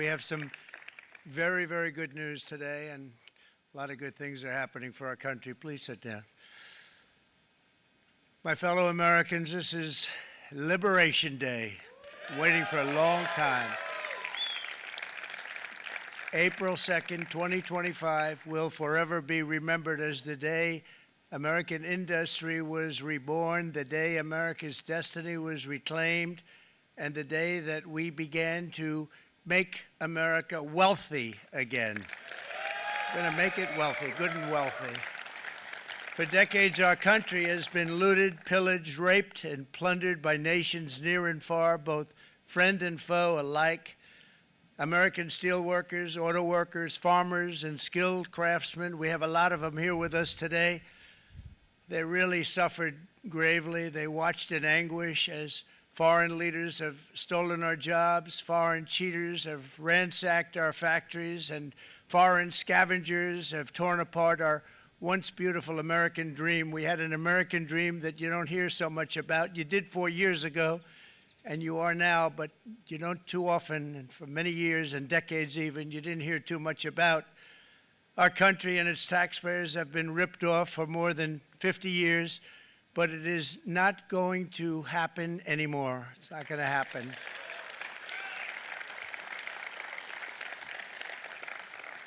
We have some very, very good news today, and a lot of good things are happening for our country. Please sit down. My fellow Americans, this is Liberation Day, waiting for a long time. April 2nd, 2025 will forever be remembered as the day American industry was reborn, the day America's destiny was reclaimed, and the day that we began to make America wealthy again. We're going to make it wealthy, good and wealthy. For decades, our country has been looted, pillaged, raped, and plundered by nations near and far, both friend and foe alike. American steel workers, auto workers, farmers, and skilled craftsmen, we have a lot of them here with us today. They really suffered gravely. They watched in anguish as foreign leaders have stolen our jobs, foreign cheaters have ransacked our factories, and foreign scavengers have torn apart our once beautiful American dream. We had an American dream that you don't hear so much about. You did 4 years ago, and you are now, but you don't too often, and for many years and decades even, you didn't hear too much about. Our country and its taxpayers have been ripped off for more than 50 years, but it is not going to happen anymore. It's not going to happen.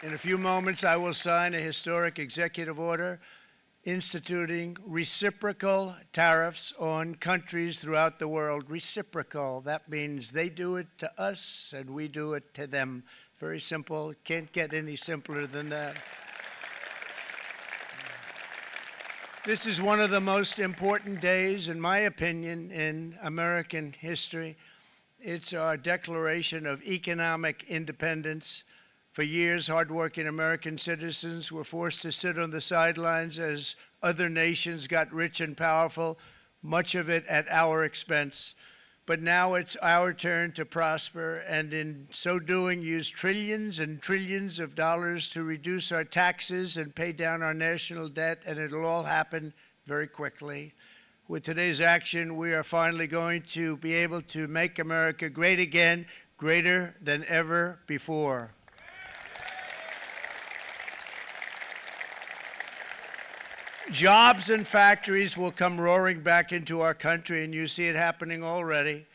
In a few moments, I will sign a historic executive order instituting reciprocal tariffs on countries throughout the world. Reciprocal, that means they do it to us and we do it to them. Very simple, can't get any simpler than that. This is one of the most important days, in my opinion, in American history. It's our declaration of economic independence. For years, hardworking American citizens were forced to sit on the sidelines as other nations got rich and powerful, much of it at our expense. But now it's our turn to prosper, and in so doing, use trillions and trillions of dollars to reduce our taxes and pay down our national debt, and it'll all happen very quickly. With today's action, we are finally going to be able to make America great again, greater than ever before. Jobs and factories will come roaring back into our country, and you see it happening already.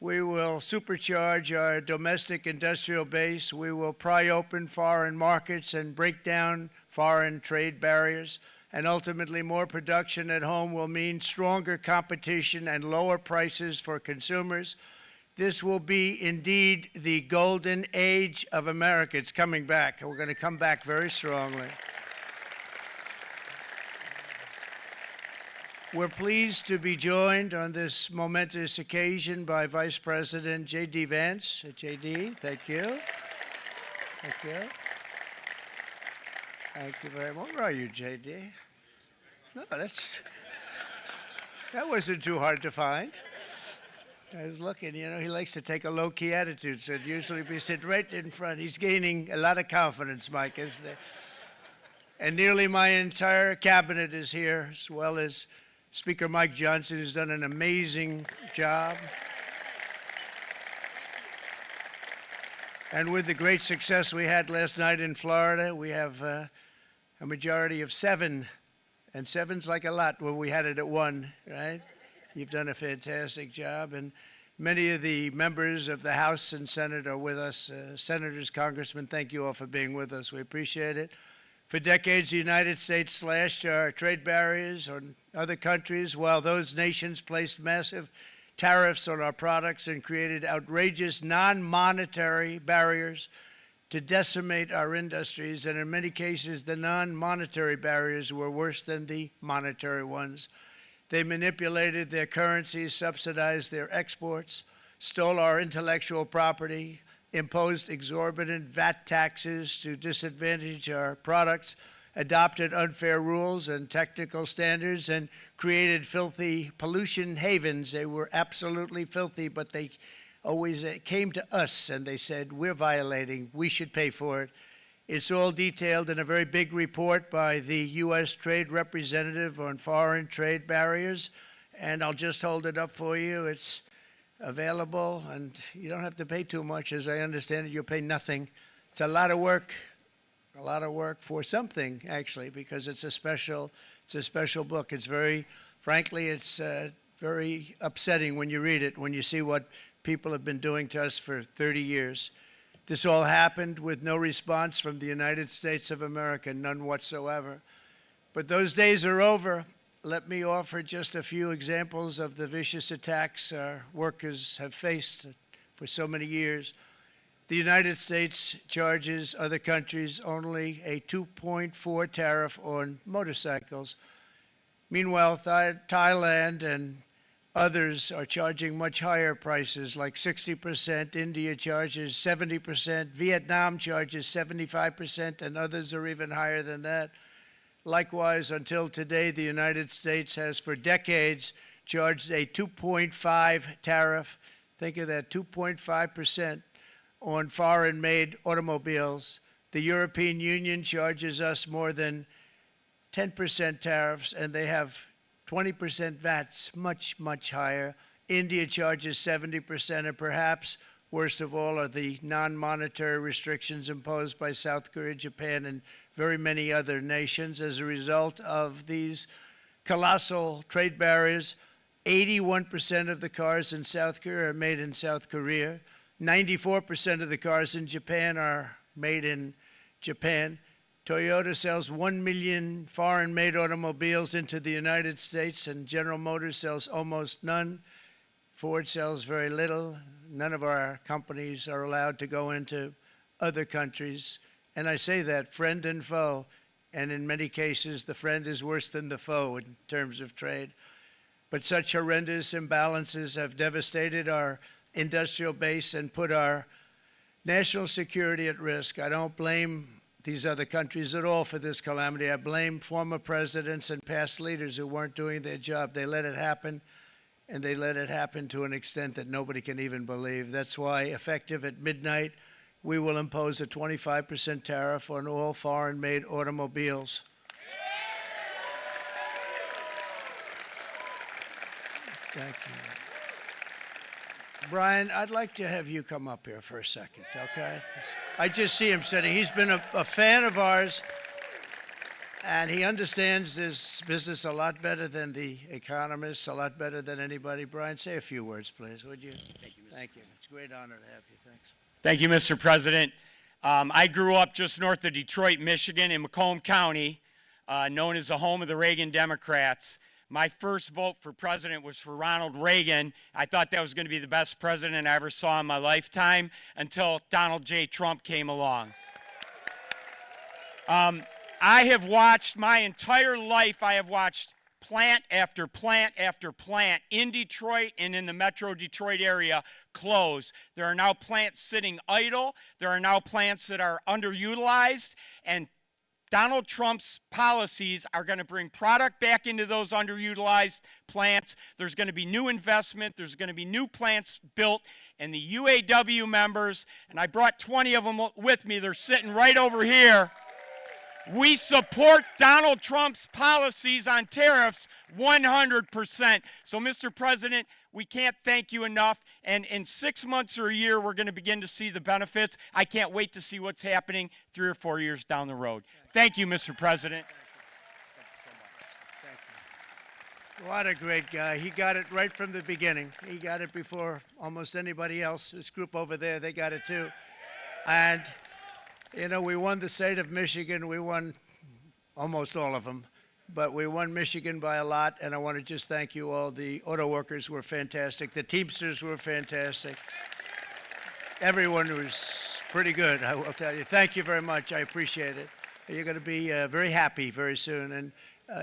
We will supercharge our domestic industrial base. We will pry open foreign markets and break down foreign trade barriers. And ultimately, more production at home will mean stronger competition and lower prices for consumers. This will be indeed the golden age of America. It's coming back. We're going to come back very strongly. We're pleased to be joined on this momentous occasion by Vice President J.D. Vance. J.D., thank you. Thank you. Thank you very much. Where are you, J.D.? No, that wasn't too hard to find. I was looking, you know, he likes to take a low-key attitude, so it'd usually be sitting right in front. He's gaining a lot of confidence, Mike, isn't he? And nearly my entire cabinet is here, as well as Speaker Mike Johnson, who's done an amazing job. And with the great success we had last night in Florida, we have a majority of 7. And 7's like a lot when we had it at 1, right? You've done a fantastic job. And many of the members of the House and Senate are with us. Senators, Congressmen, thank you all for being with us. We appreciate it. For decades, the United States slashed our trade barriers on other countries, while those nations placed massive tariffs on our products and created outrageous non-monetary barriers to decimate our industries. And in many cases, the non-monetary barriers were worse than the monetary ones. They manipulated their currencies, subsidized their exports, stole our intellectual property, imposed exorbitant VAT taxes to disadvantage our products, adopted unfair rules and technical standards, and created filthy pollution havens. They were absolutely filthy, but they always came to us and they said, we're violating, we should pay for it. It's all detailed in a very big report by the U.S. Trade Representative on Foreign Trade Barriers, and I'll just hold it up for you. It's available, and you don't have to pay too much. As I understand it, you'll pay nothing. It's a lot of work for something, actually, because it's a special book. It's very, frankly, it's very upsetting when you read it, when you see what people have been doing to us for 30 years. This all happened with no response from the United States of America, none whatsoever. But those days are over. Let me offer just a few examples of the vicious attacks our workers have faced for so many years. The United States charges other countries only a 2.4 tariff on motorcycles. Meanwhile, Thailand and others are charging much higher prices, like 60%. India charges 70%. Vietnam charges 75%, and others are even higher than that. Likewise, until today, the United States has for decades charged a 2.5 tariff. Think of that, 2.5% on foreign-made automobiles. The European Union charges us more than 10% tariffs, and they have 20% VATs, much, much higher. India charges 70%, and perhaps worst of all are the non-monetary restrictions imposed by South Korea, Japan, and very many other nations. As a result of these colossal trade barriers, 81% of the cars in South Korea are made in South Korea. 94% of the cars in Japan are made in Japan. Toyota sells 1 million foreign-made automobiles into the United States, and General Motors sells almost none. Ford sells very little. None of our companies are allowed to go into other countries. And I say that, friend and foe, and in many cases, the friend is worse than the foe in terms of trade. But such horrendous imbalances have devastated our industrial base and put our national security at risk. I don't blame these other countries at all for this calamity. I blame former presidents and past leaders who weren't doing their job. They let it happen, and they let it happen to an extent that nobody can even believe. That's why, effective at midnight, we will impose a 25% tariff on all foreign-made automobiles. Thank you. Brian, I'd like to have you come up here for a second, okay? I just see him sitting. He's been a fan of ours, and he understands this business a lot better than the economists, a lot better than anybody. Brian, say a few words, please, would you? Thank you, Mr. Thank you. President. It's a great honor to have you. Thanks. Thank you, Mr. President. I grew up just north of Detroit, Michigan, in Macomb County, known as the home of the Reagan Democrats. My first vote for president was for Ronald Reagan. I thought that was going to be the best president I ever saw in my lifetime until Donald J. Trump came along. I have watched my entire life, I have watched plant after plant after plant in Detroit and in the metro Detroit area close. There are now plants sitting idle. There are now plants that are underutilized, and Donald Trump's policies are going to bring product back into those underutilized plants. There's going to be new investment. There's going to be new plants built. And the UAW members, and I brought 20 of them with me, they're sitting right over here. We support Donald Trump's policies on tariffs 100%. So, Mr. President, we can't thank you enough. And in 6 months or a year, we're going to begin to see the benefits. I can't wait to see what's happening 3 or 4 years down the road. Thank you, Mr. President. Thank you so much. Thank you. What a great guy. He got it right from the beginning. He got it before almost anybody else. This group over there, they got it too. And you know, we won the state of Michigan. We won almost all of them, but we won Michigan by a lot, and I want to just thank you all. The auto workers were fantastic. The Teamsters were fantastic. Everyone was pretty good, I will tell you. Thank you very much. I appreciate it. You're going to be very happy very soon, and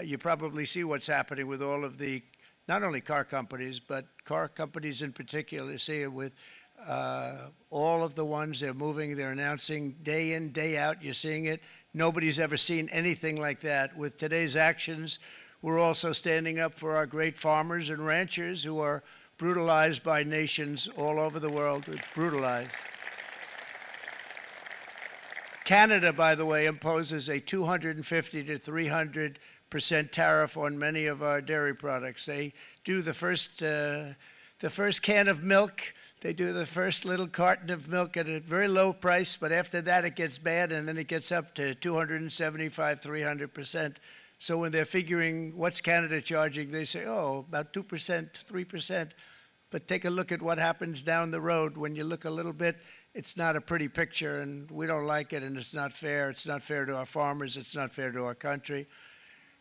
you probably see what's happening with all of the, not only car companies, but car companies in particular. See it with all of the ones they're moving, they're announcing day in, day out. You're seeing it. Nobody's ever seen anything like that. With today's actions, we're also standing up for our great farmers and ranchers who are brutalized by nations all over the world. Brutalized. Canada, by the way, imposes a 250 to 300% tariff on many of our dairy products. They do the first the first can of milk. They do the first little carton of milk at a very low price, but after that it gets bad, and then it gets up to 275, 300%. So when they're figuring what's Canada charging, they say, oh, about 2%, 3%. But take a look at what happens down the road. When you look a little bit, it's not a pretty picture, and we don't like it, and it's not fair. It's not fair to our farmers. It's not fair to our country.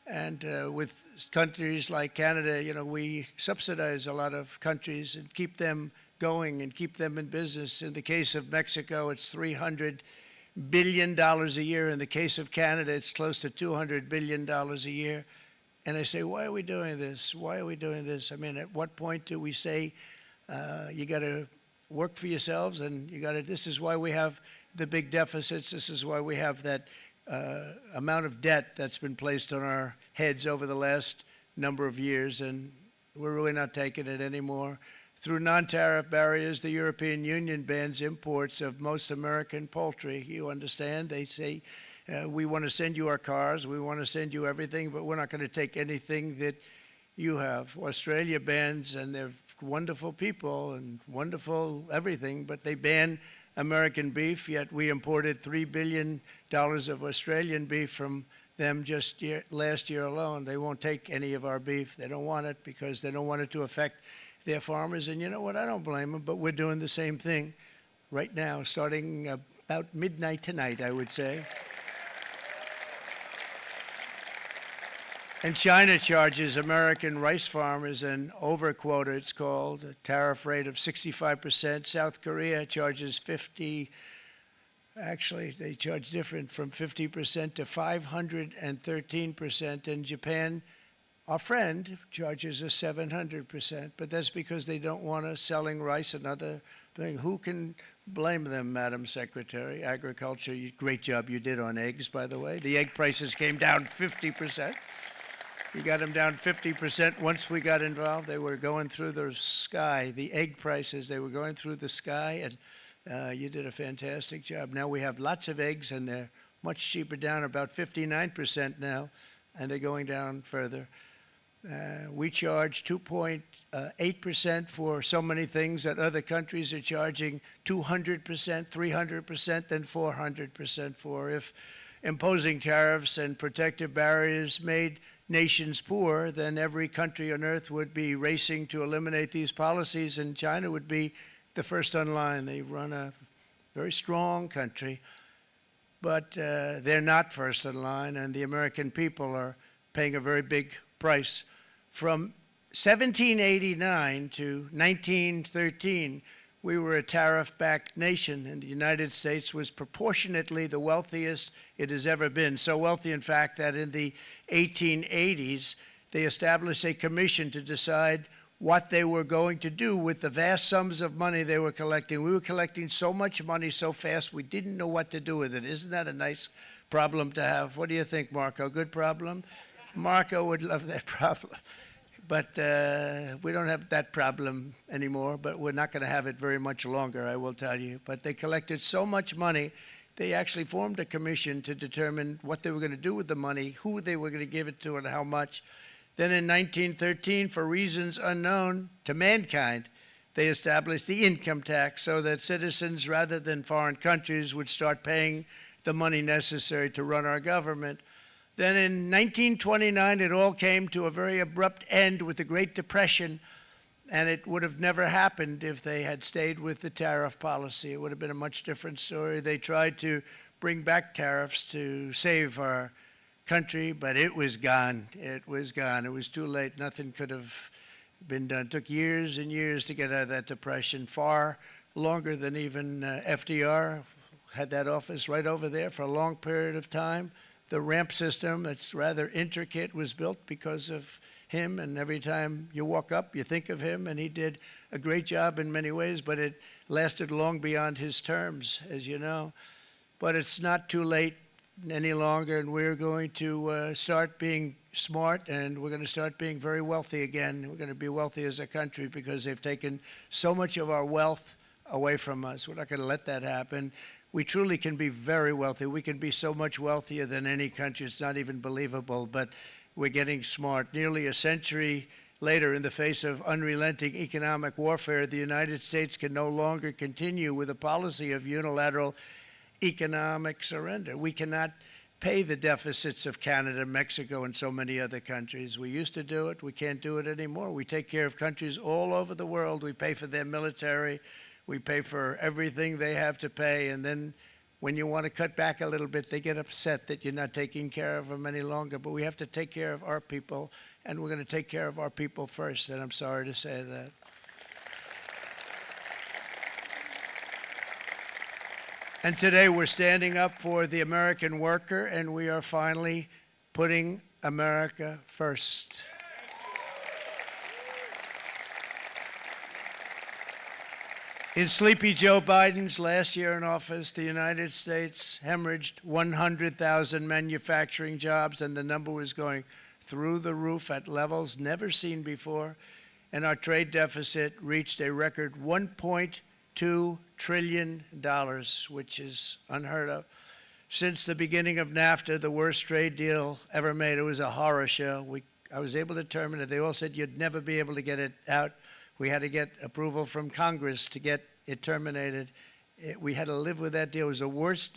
And with countries like Canada, you know, we subsidize a lot of countries and keep them going and keep them in business. In the case of Mexico, it's $300 billion a year. In the case of Canada, it's close to $200 billion a year. And I say, why are we doing this? Why are we doing this? I mean, at what point do we say, you got to work for yourselves, and you got to, this is why we have the big deficits. This is why we have that amount of debt that's been placed on our heads over the last number of years, and we're really not taking it anymore. Through non-tariff barriers, the European Union bans imports of most American poultry. You understand? They say, we want to send you our cars, we want to send you everything, but we're not going to take anything that you have. Australia bans, and they're wonderful people and wonderful everything, but they ban American beef, yet we imported $3 billion of Australian beef from them just last year alone. They won't take any of our beef. They don't want it because they don't want it to affect their farmers. And you know what? I don't blame them, but we're doing the same thing right now, starting about midnight tonight, I would say. And China charges American rice farmers an overquota, it's called, a tariff rate of 65%. South Korea charges 50, actually they charge different, from 50% to 513%. And Japan, our friend, charges us 700%. But that's because they don't want us selling rice and other things. Who can blame them, Madam Secretary? Agriculture, great job you did on eggs, by the way. The egg prices came down 50%. You got them down 50% once we got involved. They were going through the sky. The egg prices, they were going through the sky, and you did a fantastic job. Now we have lots of eggs, and they're much cheaper, down about 59% now, and they're going down further. We charge 2.8% for so many things that other countries are charging 200%, 300%, and 400% for. If imposing tariffs and protective barriers made nations poor, then every country on earth would be racing to eliminate these policies, and China would be the first on line. They run a very strong country, but they're not first in line, and the American people are paying a very big price. From 1789 to 1913, we were a tariff-backed nation, and the United States was proportionately the wealthiest it has ever been. So wealthy, in fact, that in the 1880s, they established a commission to decide what they were going to do with the vast sums of money they were collecting. We were collecting so much money so fast, we didn't know what to do with it. Isn't that a nice problem to have? What do you think, Marco? Good problem? Marco would love that problem. But we don't have that problem anymore, but we're not going to have it very much longer, I will tell you. But they collected so much money, they actually formed a commission to determine what they were going to do with the money, who they were going to give it to, and how much. Then in 1913, for reasons unknown to mankind, they established the income tax so that citizens, rather than foreign countries, would start paying the money necessary to run our government. Then in 1929, it all came to a very abrupt end with the Great Depression, and it would have never happened if they had stayed with the tariff policy. It would have been a much different story. They tried to bring back tariffs to save our country, but it was gone. It was gone. It was too late. Nothing could have been done. It took years and years to get out of that depression, far longer than even FDR had that office right over there for a long period of time. The ramp system, that's rather intricate, was built because of him, and every time you walk up, you think of him, and he did a great job in many ways, but it lasted long beyond his terms, as you know. But it's not too late any longer, and we're going to start being smart, and we're going to start being very wealthy again. We're going to be wealthy as a country because they've taken so much of our wealth away from us. We're not going to let that happen. We truly can be very wealthy. We can be so much wealthier than any country. It's not even believable, but we're getting smart. Nearly a century later, in the face of unrelenting economic warfare, the United States can no longer continue with a policy of unilateral economic surrender. We cannot pay the deficits of Canada, Mexico, and so many other countries. We used to do it. We can't do it anymore. We take care of countries all over the world. We pay for their military. We pay for everything they have to pay. And then when you want to cut back a little bit, they get upset that you're not taking care of them any longer. But we have to take care of our people, and we're going to take care of our people first. And I'm sorry to say that. And today we're standing up for the American worker, and we are finally putting America first. In Sleepy Joe Biden's last year in office, the United States hemorrhaged 100,000 manufacturing jobs, and the number was going through the roof at levels never seen before. And our trade deficit reached a record $1.2 trillion, which is unheard of. Since the beginning of NAFTA, the worst trade deal ever made, it was a horror show. I was able to terminate it. They all said you'd never be able to get it out. We had to get approval from Congress to get it terminated. We had to live with that deal. It was the worst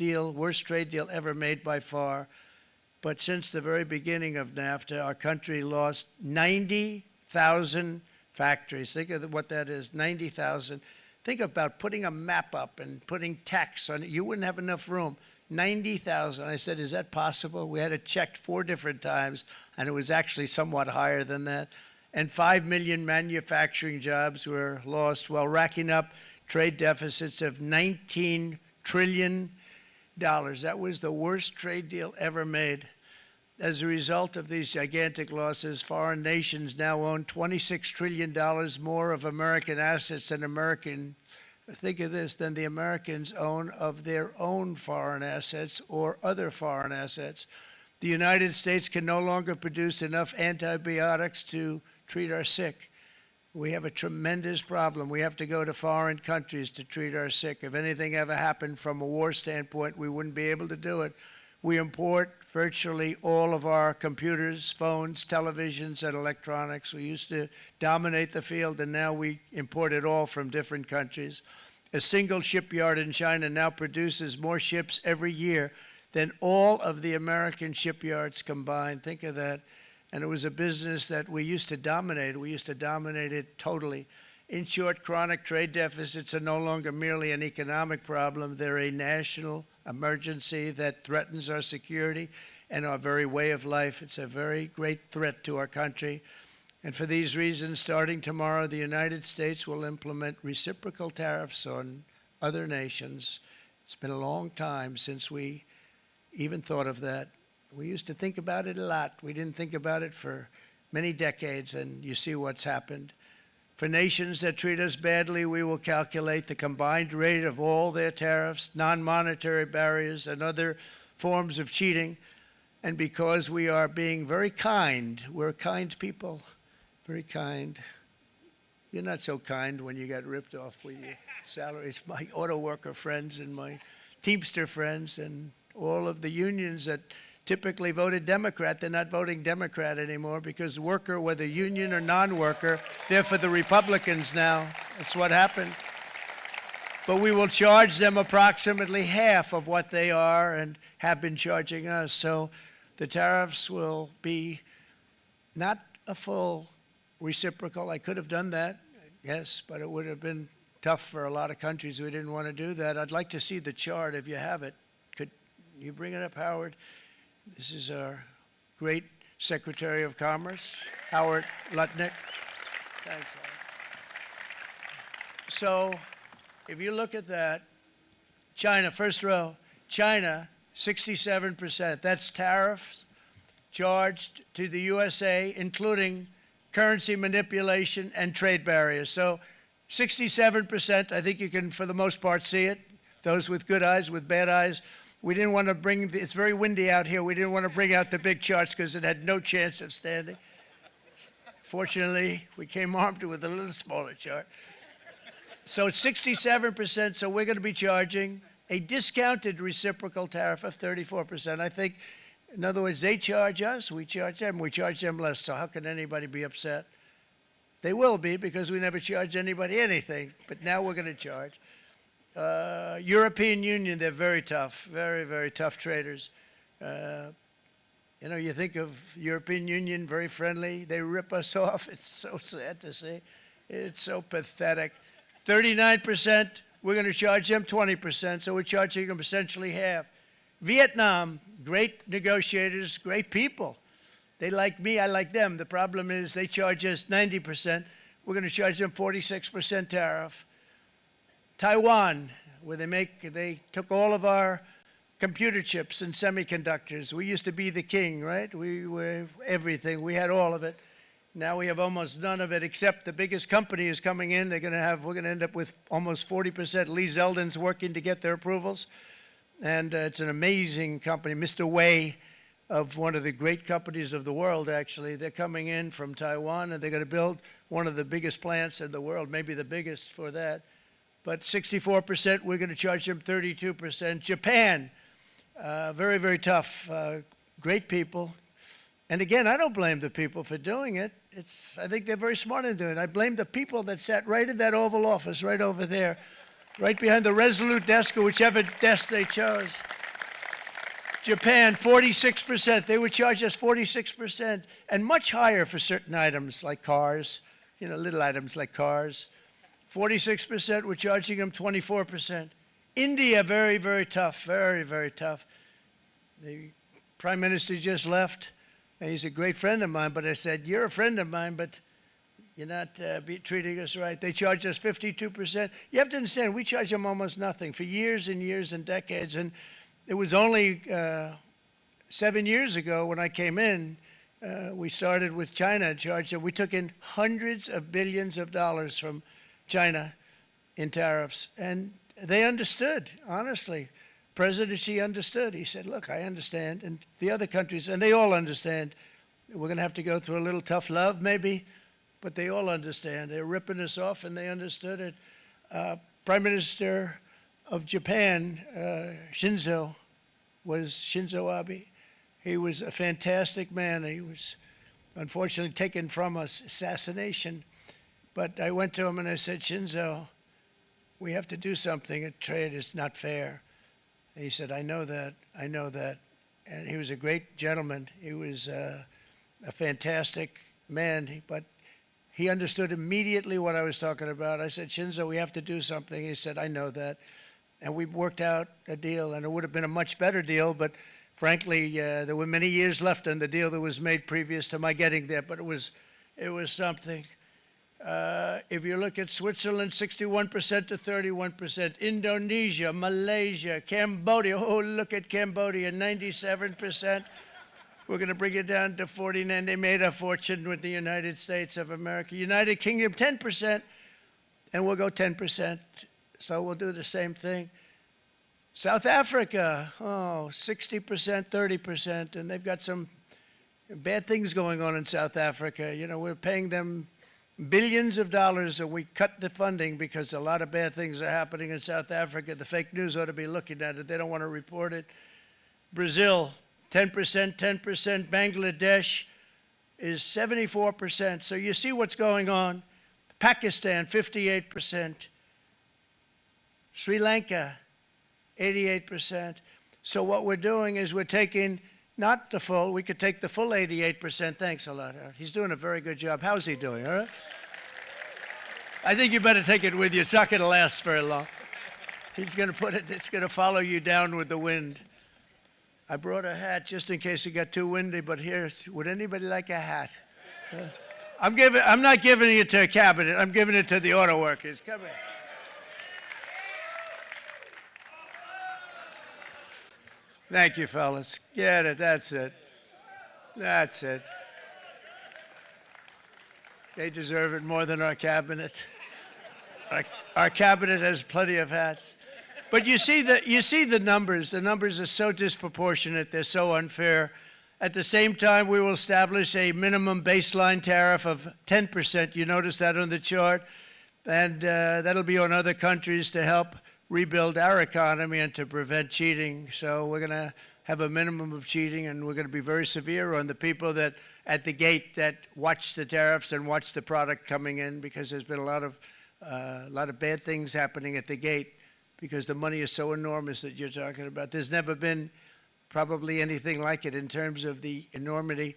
trade deal ever made by far. But since the very beginning of NAFTA, our country lost 90,000 factories. Think of what that is, 90,000. Think about putting a map up and putting tax on it. You wouldn't have enough room. 90,000. I said, is that possible? We had it checked 4 different times, and it was actually somewhat higher than that. And 5 million manufacturing jobs were lost while racking up trade deficits of $19 trillion. That was the worst trade deal ever made. As a result of these gigantic losses, foreign nations now own $26 trillion more of American assets than think of this, than the Americans own of their own foreign assets or other foreign assets. The United States can no longer produce enough antibiotics to treat our sick. We have a tremendous problem. We have to go to foreign countries to treat our sick. If anything ever happened from a war standpoint, we wouldn't be able to do it. We import virtually all of our computers, phones, televisions, and electronics. We used to dominate the field, and now we import it all from different countries. A single shipyard in China now produces more ships every year than all of the American shipyards combined. Think of that. And it was a business that we used to dominate. We used to dominate it totally. In short, chronic trade deficits are no longer merely an economic problem. They're a national emergency that threatens our security and our very way of life. It's a very great threat to our country. And for these reasons, starting tomorrow, the United States will implement reciprocal tariffs on other nations. It's been a long time since we even thought of that. We used to think about it a lot. We didn't think about it for many decades, and you see what's happened. For nations that treat us badly, we will calculate the combined rate of all their tariffs, non-monetary barriers, and other forms of cheating. And because we are being very kind, we're kind people, very kind. You're not so kind when you got ripped off with your salaries. My auto worker friends and my Teamster friends and all of the unions that typically voted Democrat, they're not voting Democrat anymore because worker, whether union or non-worker, they're for the Republicans now. That's what happened. But we will charge them approximately half of what they are and have been charging us. So the tariffs will be not a full reciprocal. I could have done that, yes, but it would have been tough for a lot of countries who didn't want to do that. I'd like to see the chart if you have it. Could you bring it up, Howard? This is our great Secretary of Commerce, Howard Lutnick. Thanks, Howard. So if you look at that, China, first row, China, 67%. That's tariffs charged to the USA, including currency manipulation and trade barriers. So 67%, I think you can, for the most part, see it. Those with good eyes, with bad eyes. We didn't want to bring, it's very windy out here. We didn't want to bring out the big charts because it had no chance of standing. Fortunately, we came armed with a little smaller chart. So it's 67%, so we're going to be charging a discounted reciprocal tariff of 34%. I think, in other words, they charge us, we charge them less. So how can anybody be upset? They will be because we never charge anybody anything, but now we're going to charge. European Union, they're very tough, very, very tough traders. You know, you think of European Union, very friendly. They rip us off. It's so sad to see. It's so pathetic. 39%, we're going to charge them 20%, so we're charging them essentially half. Vietnam, great negotiators, great people. They like me, I like them. The problem is they charge us 90%. We're going to charge them 46% tariff. Taiwan, where they took all of our computer chips and semiconductors. We used to be the king, right? We were everything. We had all of it. Now we have almost none of it, except the biggest company is coming in. We're going to end up with almost 40%. Lee Zeldin's working to get their approvals. And it's an amazing company. Mr. Wei, of one of the great companies of the world, actually. They're coming in from Taiwan, and they're going to build one of the biggest plants in the world, maybe the biggest for that. But 64%, we're going to charge them 32%. Japan, very, very tough, great people. And again, I don't blame the people for doing it. I think they're very smart in doing it. I blame the people that sat right in that Oval Office, right over there, right behind the Resolute desk or whichever desk they chose. Japan, 46%. They would charge us 46%, and much higher for certain items like cars, you know, little items like cars. 46%, we're charging them 24%. India, very, very tough, very, very tough. The Prime Minister just left, and he's a great friend of mine, but I said, you're a friend of mine, but you're not treating us right. They charge us 52%. You have to understand, we charge them almost nothing for years and years and decades, and it was only 7 years ago when I came in, we started with China and charged them. We took in hundreds of billions of dollars from China in tariffs, and they understood, honestly. President Xi understood. He said, look, I understand, and the other countries, and they all understand. We're going to have to go through a little tough love, maybe, but they all understand. They're ripping us off, and they understood it. Prime Minister of Japan, Shinzo Abe. He was a fantastic man. He was unfortunately taken from us, assassination. But I went to him and I said, Shinzo, we have to do something. A trade is not fair. And he said, I know that, I know that. And he was a great gentleman. He was a fantastic man, but he understood immediately what I was talking about. I said, Shinzo, we have to do something. He said, I know that. And we worked out a deal, and it would have been a much better deal, but frankly, there were many years left on the deal that was made previous to my getting there, but it was something. If you look at Switzerland, 61% to 31%. Indonesia, Malaysia, Cambodia. Oh, look at Cambodia, 97%. We're going to bring it down to 49. They made a fortune with the United States of America. United Kingdom, 10%, and we'll go 10%. So we'll do the same thing. South Africa, 60%, 30%, and they've got some bad things going on in South Africa. You know, we're paying them billions of dollars, and we cut the funding because a lot of bad things are happening in South Africa. The fake news ought to be looking at it. They don't want to report it. Brazil, 10%, 10%. Bangladesh is 74%. So you see what's going on. Pakistan, 58%. Sri Lanka, 88%. So what we're doing is we're taking not the full, we could take the full 88%. Thanks a lot, Howard. He's doing a very good job. How's he doing, all right? I think you better take it with you. It's not going to last very long. He's going to put it, it's going to follow you down with the wind. I brought a hat just in case it got too windy, but here, would anybody like a hat? I'm not giving it to a cabinet. I'm giving it to the auto workers. Come here. Thank you, fellas. Get it. That's it. That's it. They deserve it more than our cabinet. Our cabinet has plenty of hats. But you see the numbers. The numbers are so disproportionate. They're so unfair. At the same time, we will establish a minimum baseline tariff of 10%. You notice that on the chart. And that'll be on other countries to help rebuild our economy and to prevent cheating. So we're going to have a minimum of cheating, and we're going to be very severe on the people that at the gate that watch the tariffs and watch the product coming in, because there's been a lot of bad things happening at the gate because the money is so enormous that you're talking about. There's never been probably anything like it in terms of the enormity,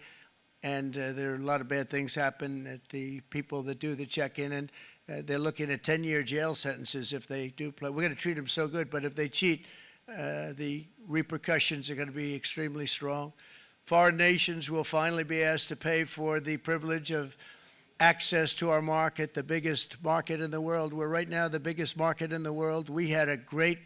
and there are a lot of bad things happen at the people that do the check-in, and they're looking at 10-year jail sentences if they do play. We're going to treat them so good, but if they cheat, the repercussions are going to be extremely strong. Foreign nations will finally be asked to pay for the privilege of access to our market, the biggest market in the world. We're right now the biggest market in the world. We had a great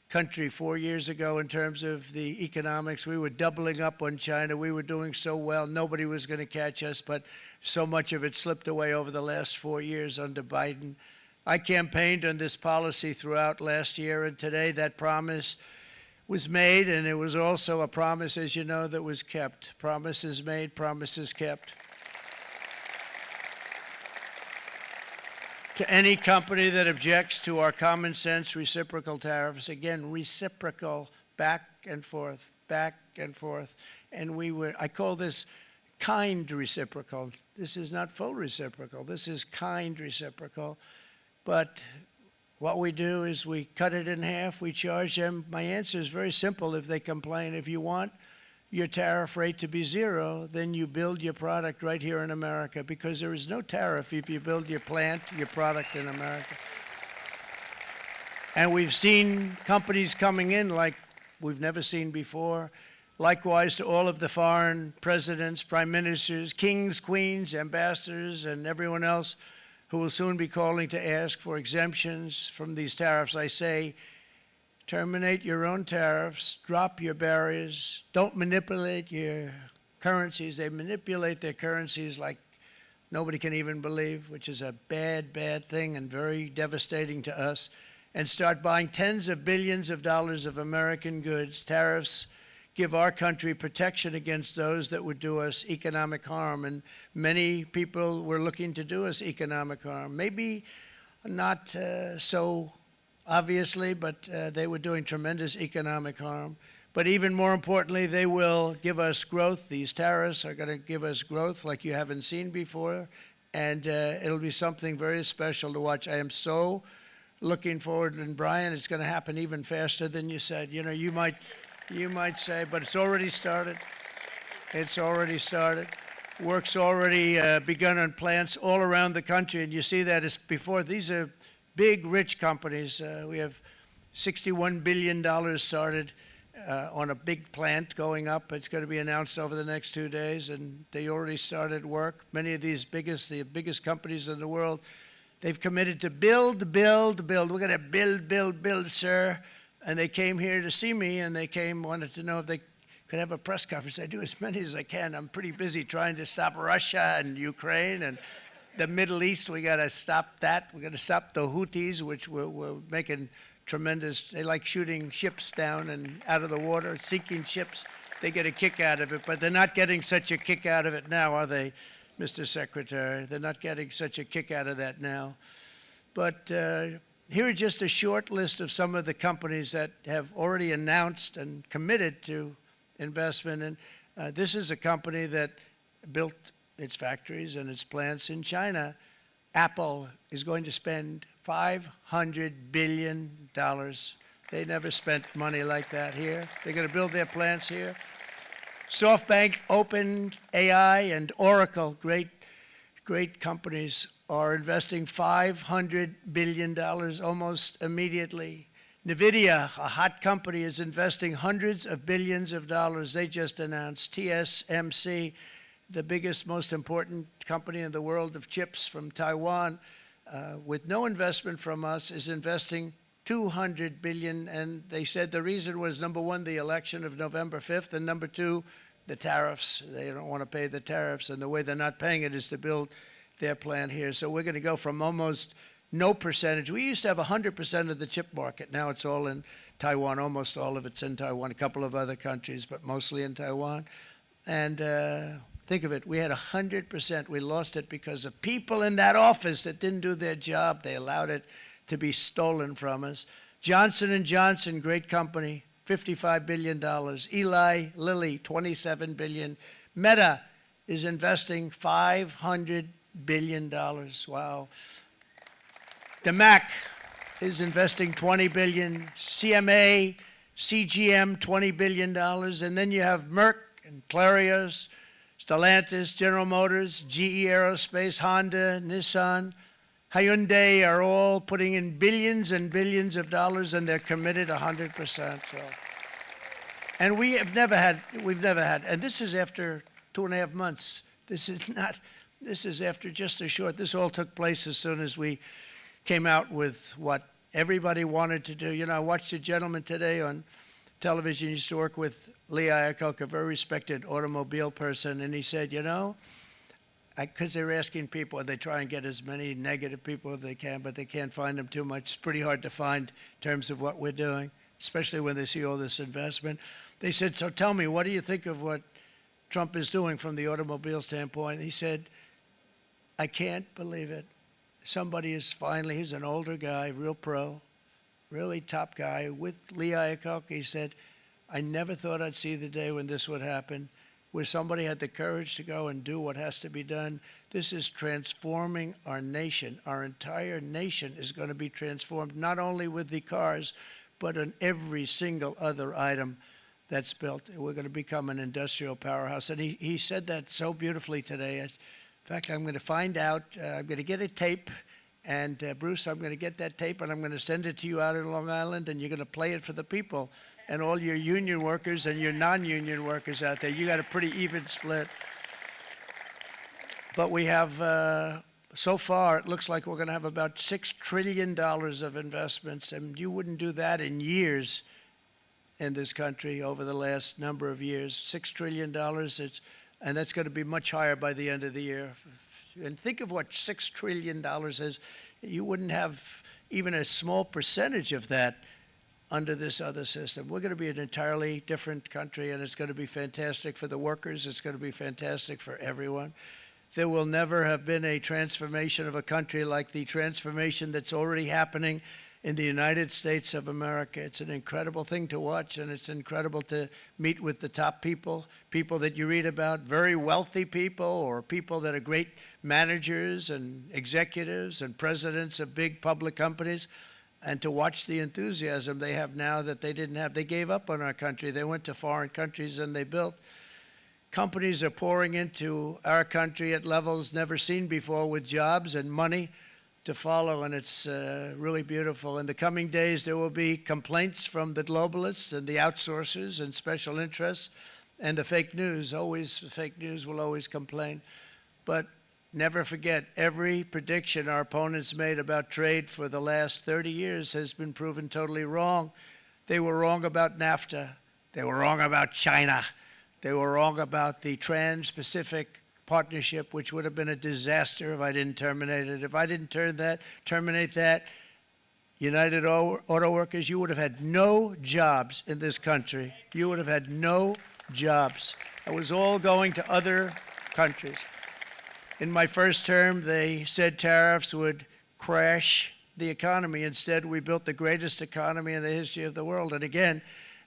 country 4 years ago in terms of the economics. We were doubling up on China. We were doing so well. Nobody was going to catch us, but so much of it slipped away over the last 4 years under Biden. I campaigned on this policy throughout last year, and today that promise was made, and it was also a promise, as you know, that was kept. Promises made, promises kept. To any company that objects to our common sense reciprocal tariffs, again, reciprocal, back and forth, back and forth. And I call this kind reciprocal. This is not full reciprocal. This is kind reciprocal. But what we do is we cut it in half. We charge them. My answer is very simple if they complain. If you want your tariff rate to be zero, then you build your product right here in America, because there is no tariff if you build your plant, your product in America. And we've seen companies coming in like we've never seen before. Likewise to all of the foreign presidents, prime ministers, kings, queens, ambassadors, and everyone else who will soon be calling to ask for exemptions from these tariffs. I say, terminate your own tariffs, drop your barriers, don't manipulate your currencies. They manipulate their currencies like nobody can even believe, which is a bad, bad thing and very devastating to us. And start buying tens of billions of dollars of American goods. Tariffs give our country protection against those that would do us economic harm. And many people were looking to do us economic harm. Maybe not so obviously, but they were doing tremendous economic harm. But even more importantly, they will give us growth. These tariffs are going to give us growth like you haven't seen before. And it'll be something very special to watch. I am so looking forward. And Brian, it's going to happen even faster than you said. You know, you might say, but it's already started. It's already started. Work's already begun on plants all around the country, and you see that as before. These are big, rich companies. We have $61 billion started on a big plant going up. It's going to be announced over the next 2 days, and they already started work. Many of these the biggest companies in the world, they've committed to build, build, build. We're going to build, build, build, sir. And they came here to see me, and they wanted to know if they could have a press conference. I do as many as I can. I'm pretty busy trying to stop Russia and Ukraine and the Middle East. We got to stop that. We got to stop the Houthis, which we're making tremendous. They like shooting ships down and out of the water, sinking ships. They get a kick out of it, but they're not getting such a kick out of it now, are they, Mr. Secretary? They're not getting such a kick out of that now. But here are just a short list of some of the companies that have already announced and committed to investment. And this is a company that built its factories and its plants in China. Apple is going to spend $500 billion. They never spent money like that here. They're going to build their plants here. SoftBank, OpenAI, and Oracle, great companies, are investing $500 billion almost immediately. NVIDIA, a hot company, is investing hundreds of billions of dollars. They just announced. TSMC, the biggest, most important company in the world of chips from Taiwan, with no investment from us, is investing $200 billion. And they said the reason was, number one, the election of November 5th, and number two, the tariffs. They don't want to pay the tariffs, and the way they're not paying it is to build their plant here. So we're going to go from almost no percentage. We used to have 100% of the chip market. Now it's all in Taiwan. Almost all of it's in Taiwan, a couple of other countries, but mostly in Taiwan. And think of it, we had 100%. We lost it because of people in that office that didn't do their job. They allowed it to be stolen from us. Johnson & Johnson, great company, $55 billion. Eli Lilly, $27 billion. Meta, is investing $500 billion. Wow. The MAC is investing $20 billion. CMA, CGM, $20 billion. And then you have Merck and Clarios, Stellantis, General Motors, GE Aerospace, Honda, Nissan, Hyundai are all putting in billions and billions of dollars, and they're committed 100%. So. And we've never had, and this is after 2.5 months. This is after just a short, this all took place as soon as we came out with what everybody wanted to do. You know, I watched a gentleman today on television, used to work with Lee Iacocca, a very respected automobile person, and he said, you know, because they're asking people, they try and get as many negative people as they can, but they can't find them too much. It's pretty hard to find in terms of what we're doing, especially when they see all this investment. They said, so tell me, what do you think of what Trump is doing from the automobile standpoint? He said, I can't believe it. Somebody is finally, he's an older guy, real pro, really top guy, with Lee Iacocca. He said, I never thought I'd see the day when this would happen, where somebody had the courage to go and do what has to be done. This is transforming our nation. Our entire nation is going to be transformed, not only with the cars, but on every single other item that's built. We're going to become an industrial powerhouse. And he said that so beautifully today. In fact, I'm going to find out, I'm going to get a tape, and Bruce, I'm going to get that tape, and I'm going to send it to you out in Long Island, and you're going to play it for the people. And all your union workers and your non-union workers out there, you got a pretty even split. But we have, so far, it looks like we're going to have about $6 trillion of investments, and you wouldn't do that in years in this country over the last number of years. $6 trillion, and that's going to be much higher by the end of the year. And think of what $6 trillion is. You wouldn't have even a small percentage of that under this other system. We're going to be an entirely different country, and it's going to be fantastic for the workers. It's going to be fantastic for everyone. There will never have been a transformation of a country like the transformation that's already happening in the United States of America. It's an incredible thing to watch, and it's incredible to meet with the top people, people that you read about, very wealthy people, or people that are great managers and executives and presidents of big public companies, and to watch the enthusiasm they have now that they didn't have. They gave up on our country. They went to foreign countries and they built. Companies are pouring into our country at levels never seen before, with jobs and money to follow, and it's really beautiful. In the coming days, there will be complaints from the globalists and the outsourcers and special interests and the fake news. Always, the fake news will always complain. But never forget, every prediction our opponents made about trade for the last 30 years has been proven totally wrong. They were wrong about NAFTA. They were wrong about China. They were wrong about the Trans-Pacific Partnership, which would have been a disaster if I didn't terminate it. If I didn't terminate that, United Auto Workers, you would have had no jobs in this country. You would have had no jobs. It was all going to other countries. In my first term, they said tariffs would crash the economy. Instead, we built the greatest economy in the history of the world. And again,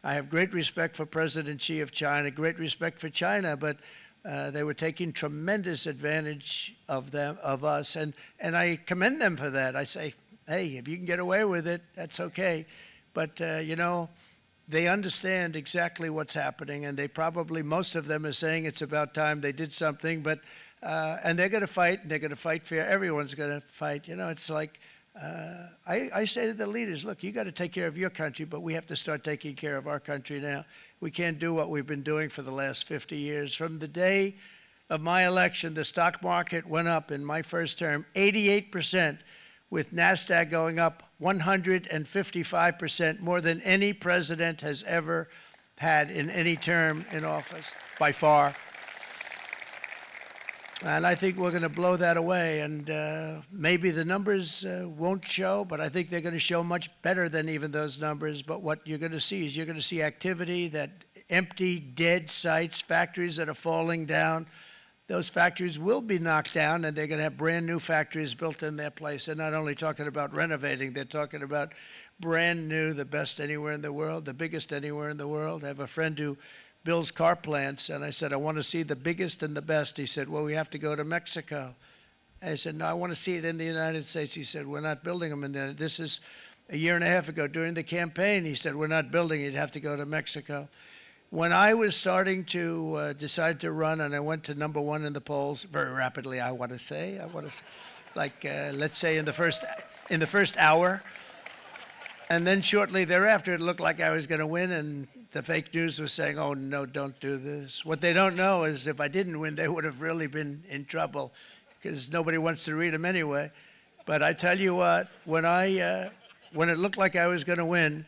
I have great respect for President Xi of China, great respect for China, but they were taking tremendous advantage of us, and I commend them for that. I say, hey, if you can get away with it, that's okay. But, you know, they understand exactly what's happening, and they probably, most of them are saying it's about time they did something, but and they're going to fight, and they're going to fight fair. Everyone's going to fight. You know, it's like, I say to the leaders, look, you got to take care of your country, but we have to start taking care of our country now. We can't do what we've been doing for the last 50 years. From the day of my election, the stock market went up in my first term 88%, with NASDAQ going up 155%, more than any president has ever had in any term in office, by far. And I think we're going to blow that away. And maybe the numbers won't show, but I think they're going to show much better than even those numbers. But what you're going to see is you're going to see activity, that empty, dead sites, factories that are falling down. Those factories will be knocked down, and they're going to have brand new factories built in their place. They're not only talking about renovating, they're talking about brand new, the best anywhere in the world, the biggest anywhere in the world. I have a friend who builds car plants. And I said, I want to see the biggest and the best. He said, well, we have to go to Mexico. I said, no, I want to see it in the United States. He said, we're not building them in there. This is a year and a half ago during the campaign. He said, we're not building it. You'd have to go to Mexico. When I was starting to decide to run, and I went to #1 in the polls very rapidly, I want to say, like let's say in the first hour, and then shortly thereafter, it looked like I was going to win, and the fake news was saying, "Oh no, don't do this." What they don't know is if I didn't win, they would have really been in trouble, because nobody wants to read them anyway. But I tell you what, when it looked like I was going to win,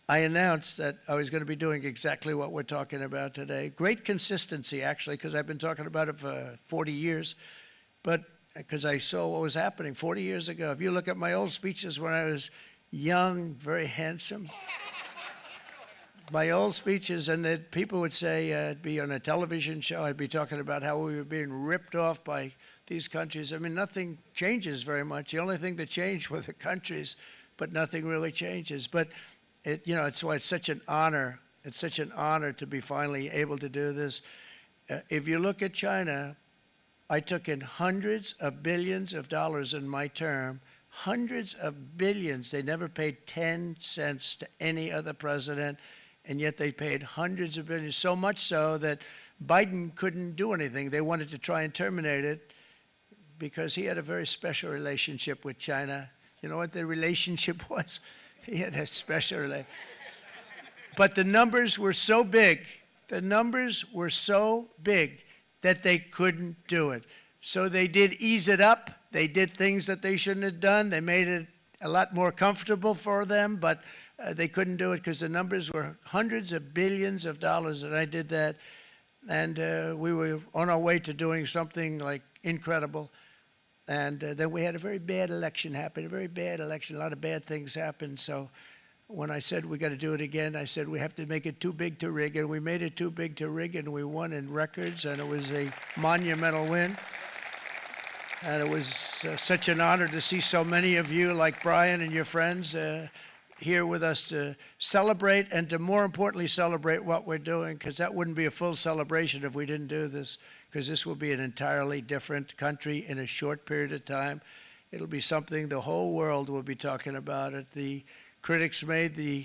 I announced that I was going to be doing exactly what we're talking about today. Great consistency, actually, because I've been talking about it for 40 years, but because I saw what was happening 40 years ago. If you look at my old speeches when I was young, very handsome, my old speeches, and that people would say, I'd be on a television show, I'd be talking about how we were being ripped off by these countries. I mean, nothing changes very much. The only thing that changed were the countries, but nothing really changes. But it's why it's such an honor. It's such an honor to be finally able to do this. If you look at China, I took in hundreds of billions of dollars in my term, hundreds of billions. They never paid 10 cents to any other president, and yet they paid hundreds of billions, so much so that Biden couldn't do anything. They wanted to try and terminate it because he had a very special relationship with China. You know what the relationship was? He had a special relationship. But the numbers were so big, that they couldn't do it. So they did ease it up. They did things that they shouldn't have done. They made it a lot more comfortable for them, but they couldn't do it because the numbers were hundreds of billions of dollars, and I did that. And we were on our way to doing something like incredible. And then we had a very bad election happen, a very bad election. A lot of bad things happened. So when I said we got to do it again, I said we have to make it too big to rig. And we made it too big to rig, and we won in records, and it was a monumental win. And it was such an honor to see so many of you, like Brian and your friends, here with us to celebrate, and to more importantly celebrate what we're doing, because that wouldn't be a full celebration if we didn't do this, because this will be an entirely different country in a short period of time. It'll be something the whole world will be talking about it. The critics made the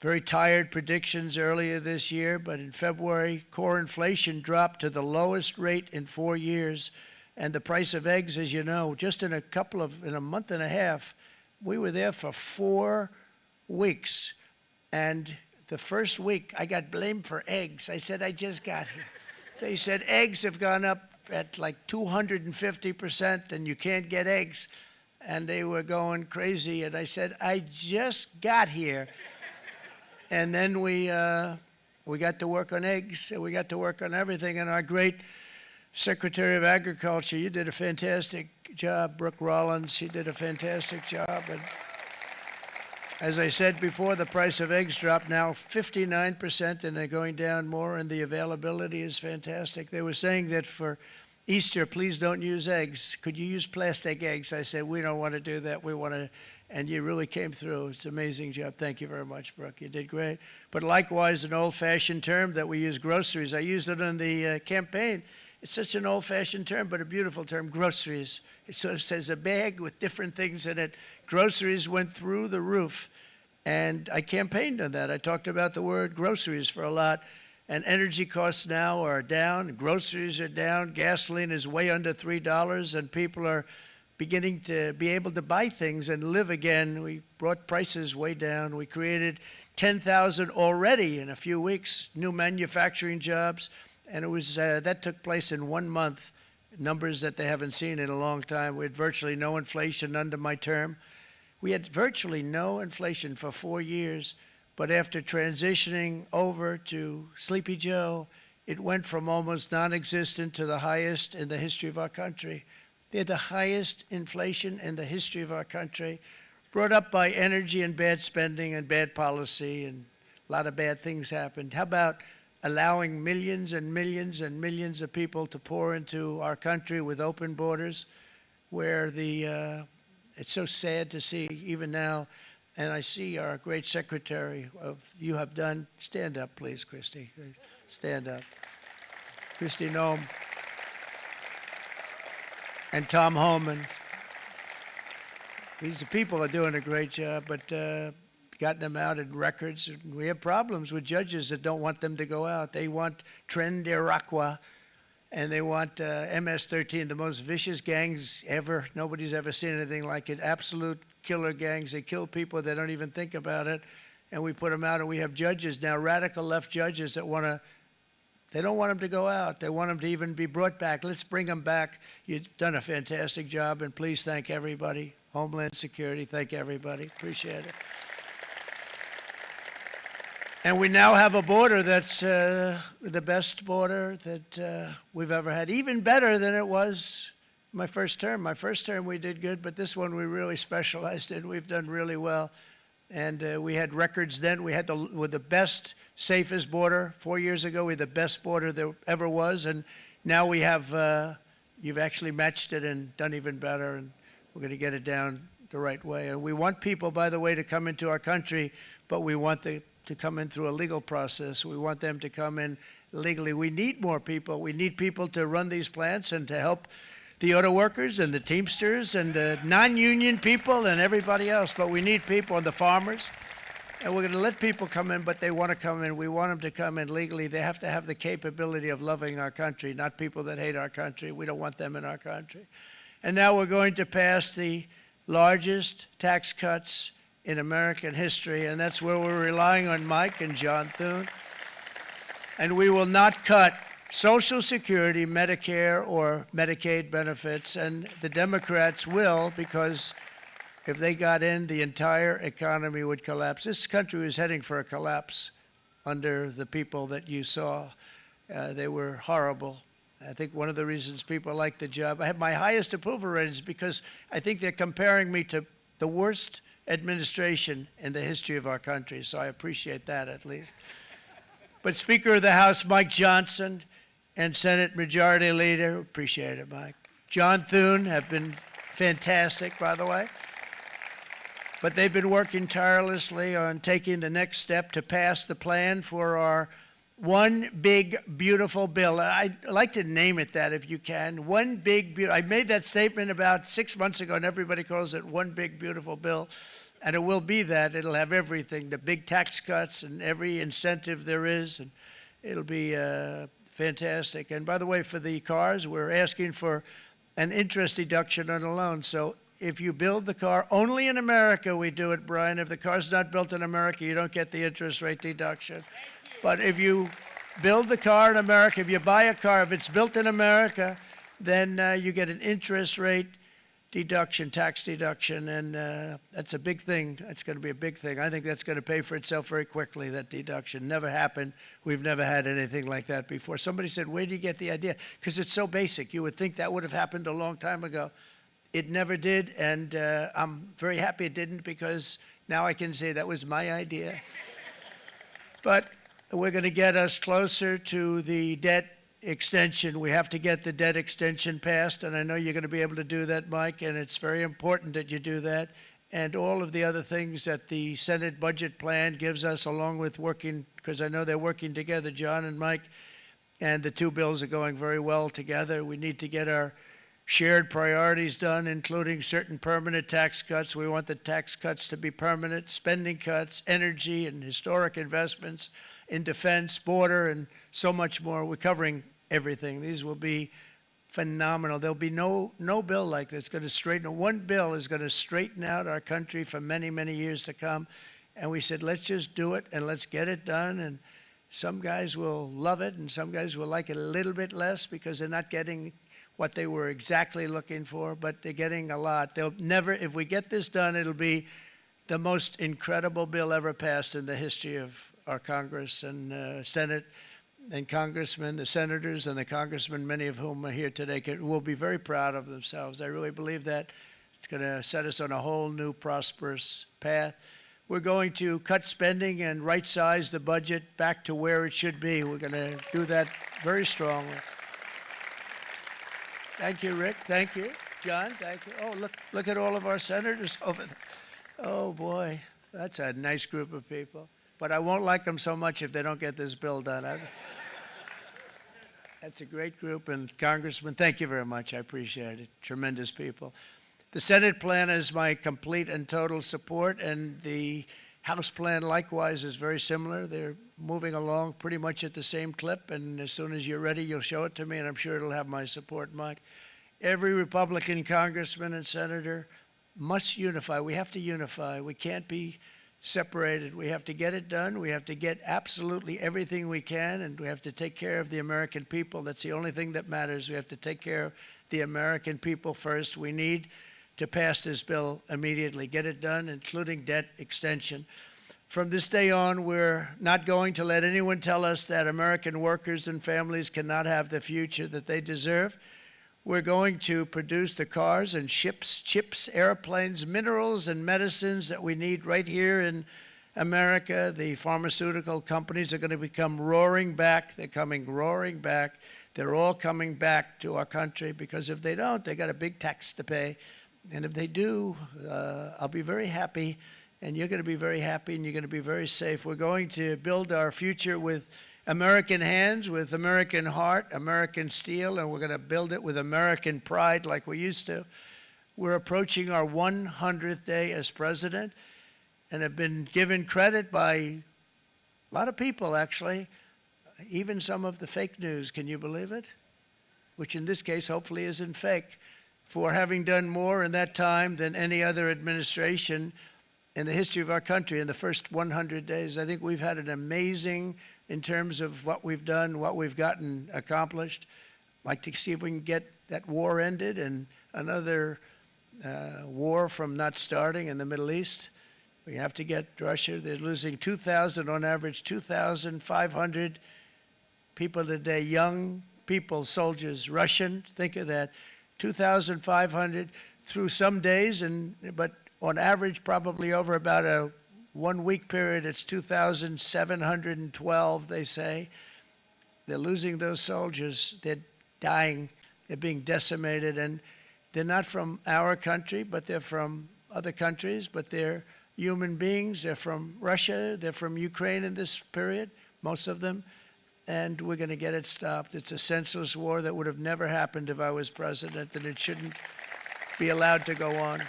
very tired predictions earlier this year, but in February, core inflation dropped to the lowest rate in 4 years, and the price of eggs, as you know, just in a month and a half, we were there for 4 weeks, and the first week I got blamed for eggs. I said, I just got here. They said eggs have gone up at like 250%, and you can't get eggs, and they were going crazy. And I said, I just got here. And then we got to work on eggs, and we got to work on everything. And our great Secretary of Agriculture, you did a fantastic job, Brooke Rollins. She did a fantastic job. And as I said before, the price of eggs dropped now 59%, and they're going down more, and the availability is fantastic. They were saying that for Easter, please don't use eggs. Could you use plastic eggs? I said, we don't want to do that. We want to, and you really came through. It's an amazing job. Thank you very much, Brooke. You did great. But likewise, an old-fashioned term that we use, groceries. I used it in the campaign. It's such an old-fashioned term, but a beautiful term, groceries. It sort of says a bag with different things in it. Groceries went through the roof, and I campaigned on that. I talked about the word groceries for a lot, and energy costs now are down, groceries are down, gasoline is way under $3, and people are beginning to be able to buy things and live again. We brought prices way down. We created 10,000 already in a few weeks, new manufacturing jobs, and it was that took place in 1 month, numbers that they haven't seen in a long time. We had virtually no inflation under my term. We had virtually no inflation for 4 years, but after transitioning over to Sleepy Joe, it went from almost non-existent to the highest in the history of our country. They had the highest inflation in the history of our country, brought up by energy and bad spending and bad policy, and a lot of bad things happened. How about allowing millions and millions and millions of people to pour into our country with open borders, where it's so sad to see even now, and I see our great secretary you have done, stand up please, Christy. stand up. Kristi Noem and Tom Homan. These people are doing a great job, but gotten them out in records. We have problems with judges that don't want them to go out. They want Tren de Aragua, and they want MS-13, the most vicious gangs ever. Nobody's ever seen anything like it. Absolute killer gangs. They kill people. They don't even think about it. And we put them out, and we have judges now, radical left judges that want to, they don't want them to go out. They want them to even be brought back. Let's bring them back. You've done a fantastic job, and please thank everybody. Homeland Security, thank everybody. Appreciate it. And we now have a border that's the best border that we've ever had, even better than it was my first term. My first term we did good, but this one we really specialized in. We've done really well. And we had records then. We had the best, safest border. 4 years ago, we had the best border there ever was. And now we have, you've actually matched it and done even better. And we're going to get it down the right way. And we want people, by the way, to come into our country, but we want to come in through a legal process. We want them to come in legally. We need more people. We need people to run these plants and to help the auto workers and the Teamsters and the non-union people and everybody else. But we need people and the farmers. And we're going to let people come in, but they want to come in. We want them to come in legally. They have to have the capability of loving our country, not people that hate our country. We don't want them in our country. And now we're going to pass the largest tax cuts in American history, and that's where we're relying on Mike and John Thune. And we will not cut Social Security, Medicare, or Medicaid benefits, and the Democrats will, because if they got in, the entire economy would collapse. This country was heading for a collapse under the people that you saw. They were horrible. I think one of the reasons people like the job, I have my highest approval ratings because I think they're comparing me to the worst administration in the history of our country, so I appreciate that at least. But Speaker of the House Mike Johnson and Senate Majority Leader, appreciate it, Mike. John Thune have been fantastic, by the way. But they've been working tirelessly on taking the next step to pass the plan for our one big, beautiful bill. I'd like to name it that if you can. One big, beautiful. I made that statement about 6 months ago, and everybody calls it one big, beautiful bill. And it will be that. It'll have everything, the big tax cuts and every incentive there is. And it'll be fantastic. And by the way, for the cars, we're asking for an interest deduction on a loan. So if you build the car, only in America we do it, Brian. If the car's not built in America, you don't get the interest rate deduction. But if you build the car in America, if you buy a car, if it's built in America, then you get an interest rate deduction, tax deduction, and that's a big thing. That's going to be a big thing. I think that's going to pay for itself very quickly, that deduction. Never happened. We've never had anything like that before. Somebody said, where do you get the idea? Because it's so basic. You would think that would have happened a long time ago. It never did, and I'm very happy it didn't because now I can say that was my idea. But we're going to get us closer to the debt extension. We have to get the debt extension passed, and I know you're going to be able to do that, Mike, and it's very important that you do that. And all of the other things that the Senate budget plan gives us, along with working, because I know they're working together, John and Mike, and the two bills are going very well together. We need to get our shared priorities done, including certain permanent tax cuts. We want the tax cuts to be permanent, spending cuts, energy and historic investments in defense, border, and so much more. We're covering everything. These will be phenomenal. There'll be no bill like this going to straighten. One bill is going to straighten out our country for many, many years to come. And we said, let's just do it and let's get it done. And some guys will love it and some guys will like it a little bit less because they're not getting what they were exactly looking for, but they're getting a lot. They'll never, if we get this done, it'll be the most incredible bill ever passed in the history of our Congress and Senate and congressmen, the senators and the congressmen, many of whom are here today, will be very proud of themselves. I really believe that. It's going to set us on a whole new prosperous path. We're going to cut spending and right-size the budget back to where it should be. We're going to do that very strongly. Thank you, Rick. Thank you. John, thank you. Oh, look at all of our senators over there. Oh, boy. That's a nice group of people. But I won't like them so much if they don't get this bill done. That's a great group, and Congressman, thank you very much. I appreciate it. Tremendous people. The Senate plan is my complete and total support, and the House plan likewise is very similar. They're moving along pretty much at the same clip, and as soon as you're ready, you'll show it to me, and I'm sure it'll have my support, Mike. Every Republican congressman and senator must unify. We have to unify. We can't be separated. We have to get it done. We have to get absolutely everything we can, and we have to take care of the American people. That's the only thing that matters. We have to take care of the American people first. We need to pass this bill immediately, get it done, including debt extension. From this day on, we're not going to let anyone tell us that American workers and families cannot have the future that they deserve. We're going to produce the cars and ships, chips, airplanes, minerals, and medicines that we need right here in America. The pharmaceutical companies are going to become roaring back. They're coming roaring back. They're all coming back to our country, because if they don't, they got a big tax to pay. And if they do, I'll be very happy, and you're going to be very happy, and you're going to be very safe. We're going to build our future with American hands, with American heart, American steel, and we're going to build it with American pride like we used to. We're approaching our 100th day as president, and have been given credit by a lot of people, actually, even some of the fake news, can you believe it? Which in this case hopefully isn't fake, for having done more in that time than any other administration in the history of our country in the first 100 days. I think we've had an amazing, in terms of what we've done, what we've gotten accomplished. I'd like to see if we can get that war ended and another war from not starting in the Middle East. We have to get Russia. They're losing 2,000 on average, 2,500 people a day, young people, soldiers, Russian, think of that, 2,500 through some days, but on average, probably over about a 1 week period, it's 2,712, they say. They're losing those soldiers. They're dying. They're being decimated. And they're not from our country, but they're from other countries. But they're human beings. They're from Russia. They're from Ukraine in this period, most of them. And we're going to get it stopped. It's a senseless war that would have never happened if I was president, and it shouldn't be allowed to go on.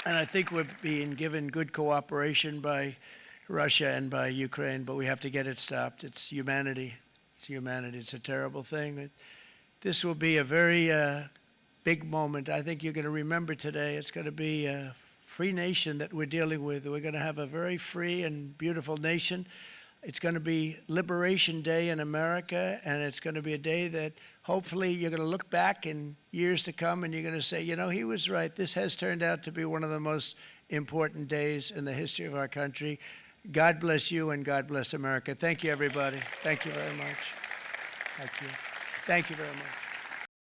And I think we're being given good cooperation by Russia and by Ukraine, but we have to get it stopped. It's humanity. It's humanity. It's a terrible thing. This will be a very big moment. I think you're going to remember today. It's going to be a free nation that we're dealing with. We're going to have a very free and beautiful nation. It's going to be Liberation Day in America, and it's going to be a day that hopefully you're going to look back in years to come and you're going to say, you know, he was right. This has turned out to be one of the most important days in the history of our country. God bless you, and God bless America. Thank you, everybody. Thank you very much. Thank you. Thank you very much.